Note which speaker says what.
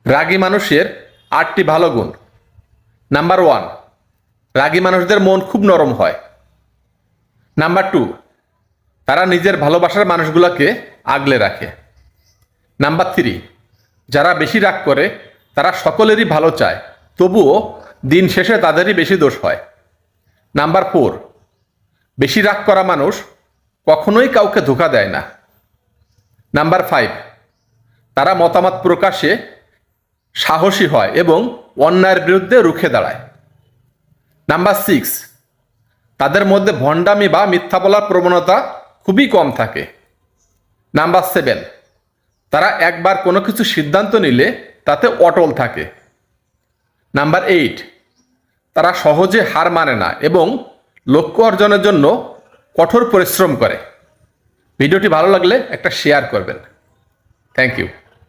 Speaker 1: রাগী মানুষের 8টি ভালো গুণ। নাম্বার 1, রাগী মানুষদের মন খুব নরম হয়। নাম্বার 2, তারা নিজের ভালোবাসার মানুষগুলোকে আগলে রাখে। নাম্বার 3, যারা বেশি রাগ করে তারা সকলেরই ভালো চায়, তবুও দিন শেষে তাদেরই বেশি দোষ হয়। নাম্বার 4, বেশি রাগ করা মানুষ কখনোই কাউকে ধোঁকা দেয় না। নাম্বার 5, তারা মতামত প্রকাশে সাহসী হয় এবং অন্যায়ের বিরুদ্ধে রুখে দাঁড়ায়। নাম্বার 6, তাদের মধ্যে ভণ্ডামি বা মিথ্যা বলার প্রবণতা খুবই কম থাকে। নাম্বার 7, তারা একবার কোনো কিছু সিদ্ধান্ত নিলে তাতে অটল থাকে। নাম্বার 8, তারা সহজে হার মানে না এবং লক্ষ্য অর্জনের জন্য কঠোর পরিশ্রম করে। ভিডিওটি ভালো লাগলে একটা শেয়ার করবেন। Thank you.